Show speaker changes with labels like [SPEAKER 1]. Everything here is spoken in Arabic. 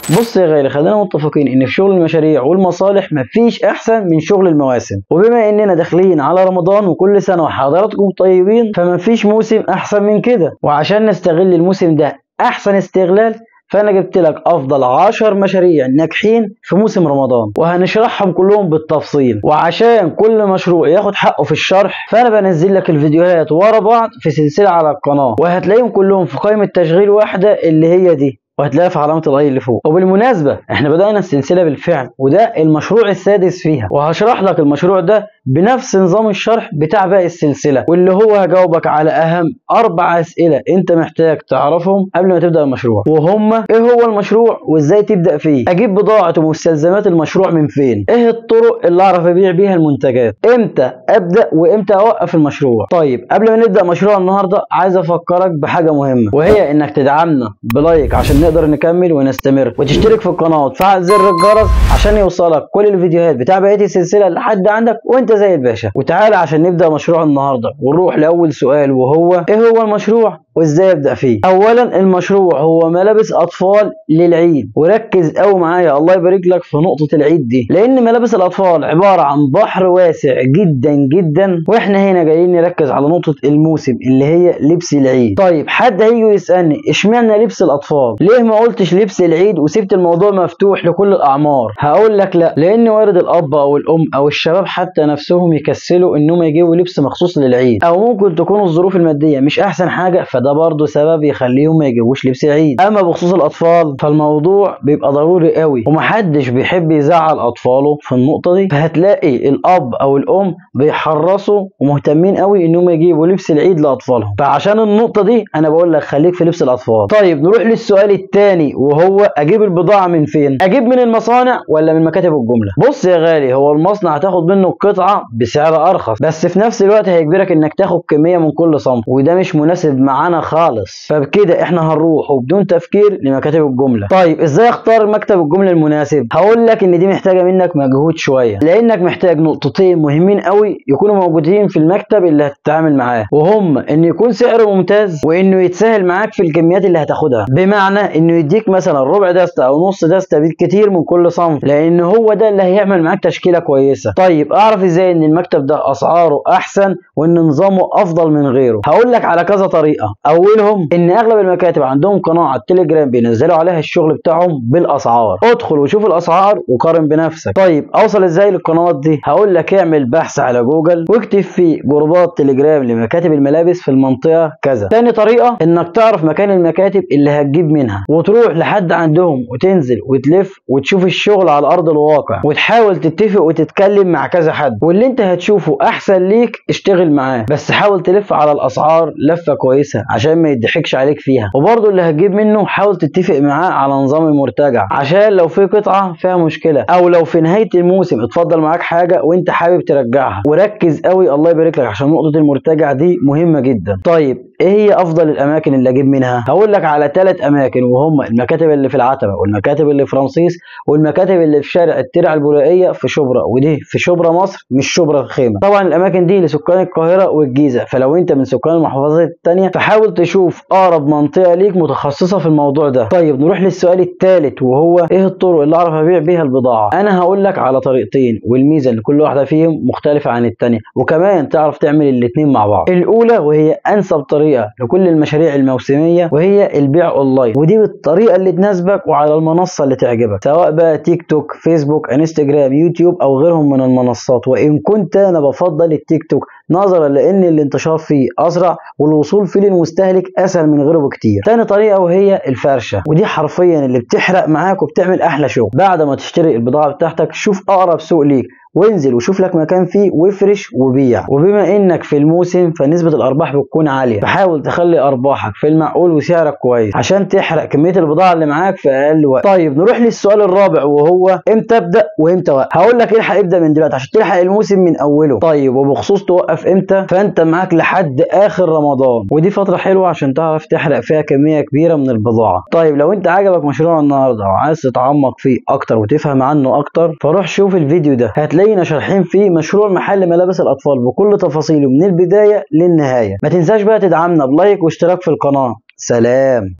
[SPEAKER 1] بص يا غالي، خلينا متفقين ان في شغل المشاريع والمصالح مفيش احسن من شغل المواسم. وبما اننا داخلين على رمضان وكل سنه وحضراتكم طيبين، فمفيش موسم احسن من كده. وعشان نستغل الموسم ده احسن استغلال، فانا جبت لك افضل 10 مشاريع ناجحين في موسم رمضان، وهنشرحهم كلهم بالتفصيل. وعشان كل مشروع ياخد حقه في الشرح، فانا بنزل لك الفيديوهات ورا بعض في سلسله على القناه، وهتلاقيهم كلهم في قائمه تشغيل واحده اللي هي دي، وهتلاقيها في علامة الاي اللي فوق. وبالمناسبة احنا بدأنا السلسلة بالفعل، وده المشروع السادس فيها، وهشرح لك المشروع ده بنفس نظام الشرح بتاع باقي السلسلة، واللي هو هجاوبك على اهم 4 اسئلة انت محتاج تعرفهم قبل ما تبدأ المشروع، وهما ايه هو المشروع وازاي تبدأ فيه، اجيب بضاعة ومستلزمات المشروع من فين، ايه الطرق اللي اعرف ابيع بيها المنتجات، امتى ابدأ وامتى اوقف المشروع. طيب قبل ما نبدأ مشروع النهاردة، عايز افكرك بحاجة مهمة، وهي انك تدعمنا بلايك عشان نقدر نكمل ونستمر، وتشترك في القناه وتفعل زر الجرس عشان يوصلك كل الفيديوهات بتاع بقيه السلسله لحد عندك وانت زي الباشا. وتعالى عشان نبدا مشروع النهارده، ونروح لاول سؤال، وهو ايه هو المشروع وازاي ابدا فيه. اولا المشروع هو ملابس اطفال للعيد، وركز قوي معايا الله يبارك لك في نقطه العيد دي، لان ملابس الاطفال عباره عن بحر واسع جدا جدا، واحنا هنا جايين نركز على نقطه الموسم اللي هي لبس العيد. طيب حد هيجي يسالني اشمعنى لبس الاطفال؟ ليه ما قلتش لبس العيد وسبت الموضوع مفتوح لكل الاعمار؟ هقول لك لا، لان وارد الاب او الام او الشباب حتى نفسهم يكسلوا انهم يجيبوا لبس مخصوص للعيد، او ممكن تكون الظروف الماديه مش احسن حاجه، فده برضه سبب يخليهم ما يجيبوش لبس العيد. اما بخصوص الاطفال فالموضوع بيبقى ضروري قوي، ومحدش بيحب يزعل اطفاله في النقطه دي، فهتلاقي الاب او الام بيحرصوا ومهتمين قوي انهم يجيبوا لبس العيد لاطفالهم. فعشان النقطه دي انا بقول لك خليك في لبس الاطفال. طيب نروح للسؤال الثاني، وهو اجيب البضاعه من فين؟ اجيب من المصانع ولا من مكاتب الجمله؟ بص يا غالي، هو المصنع هتاخد منه القطعه بسعر ارخص، بس في نفس الوقت هيجبرك انك تاخد كميه من كل صنف، وده مش مناسب معانا خالص، فبكده احنا هنروح وبدون تفكير لمكاتب الجمله. طيب ازاي اختار مكتب الجمله المناسب؟ هقول لك ان دي محتاجه منك مجهود شويه، لانك محتاج نقطتين مهمين قوي يكونوا موجودين في المكتب اللي هتتعامل معاه، وهم ان يكون سعره ممتاز، وانه يتسهل معاك في الكميات اللي هتاخدها، بمعنى انه يديك مثلا ربع دستة او نص دستة بالكتير من كل صنف، لان هو ده اللي هيعمل معاك تشكيله كويسه. طيب اعرف ازاي ان المكتب ده اسعاره احسن وان نظامه افضل من غيره؟ هقول لك على كذا طريقه. اولهم ان اغلب المكاتب عندهم قناه على التليجرام بينزلوا عليها الشغل بتاعهم بالاسعار، ادخل وشوف الاسعار وقارن بنفسك. طيب اوصل ازاي للقنوات دي؟ هقول لك اعمل بحث على جوجل واكتب فيه جروبات تليجرام لمكاتب الملابس في المنطقه كذا. تاني طريقه انك تعرف مكان المكاتب اللي هتجيب منها، وتروح لحد عندهم وتنزل وتلف وتشوف الشغل على ارض الواقع، وتحاول تتفق وتتكلم مع كذا حد، واللي انت هتشوفه احسن ليك اشتغل معاه، بس حاول تلف على الاسعار لفه كويسه عشان ما يضحكش عليك فيها. وبرضه اللي هتجيب منه حاول تتفق معاه على نظام المرتجع، عشان لو في قطعه فيها مشكله، او لو في نهايه الموسم اتفضل معاك حاجه وانت حابب ترجعها. وركز قوي الله يبارك لك عشان نقطه المرتجع دي مهمه جدا. طيب ايه هي افضل الاماكن اللي اجيب منها؟ هقول لك على 3 اماكن، وهم المكاتب اللي في العتبه، والمكاتب اللي في رمسيس، والمكاتب اللي في شارع الترع البولائيه في شبرا، ودي في شبرا مصر مش شبرا الخيمه. طبعا الاماكن دي لسكان القاهره والجيزه، فلو انت من سكان المحافظات الثانيه فحاول تشوف اقرب منطقه ليك متخصصه في الموضوع ده. طيب نروح للسؤال الثالث، وهو ايه الطرق اللي اعرف ابيع بيها البضاعه؟ انا هقول لك على طريقتين، والميزه ان كل واحده فيهم مختلفه عن الثانيه، وكمان تعرف تعمل الاثنين مع بعض. الاولى وهي انسب طريقه لكل المشاريع الموسميه، وهي البيع اونلاين، ودي بالطريقه اللي تناسبك وعلى المنصه اللي تعجبك، سواء بقى تيك توك، فيسبوك، انستجرام، يوتيوب او غيرهم من المنصات. وان كنت انا بفضل التيك توك نظرا لان الانتشار فيه اسرع والوصول فيه للمستهلك اسهل من غيره بكتير. تاني طريقه وهي الفرشه، ودي حرفيا اللي بتحرق معاك وبتعمل احلى شغل. بعد ما تشتري البضاعه بتاعتك شوف اقرب سوق ليك وانزل وشوف لك مكان فيه وافرش وبيع. وبما انك في الموسم فنسبة الارباح بتكون عالية، فحاول تخلي ارباحك في المعقول وسعرك كويس عشان تحرق كمية البضاعة اللي معاك في اقل وقت. طيب نروح للسؤال الرابع، وهو امتى ابدا وامتى اوقف؟ هقول لك الحق ابدا من دلوقتي عشان تلحق الموسم من اوله. طيب وبخصوص توقف امتى، فانت معاك لحد اخر رمضان، ودي فترة حلوة عشان تعرف تحرق فيها كمية كبيرة من البضاعة. طيب لو انت عجبك مشروع النهارده وعايز تتعمق فيه اكتر وتفهم عنه اكتر، فروح شوف الفيديو ده، هتلاقينا شارحين فيه مشروع محل ملابس الاطفال بكل تفاصيله من البدايه للنهايه. ما تنساش بقى تدعمنا بلايك واشتراك في القناه. سلام.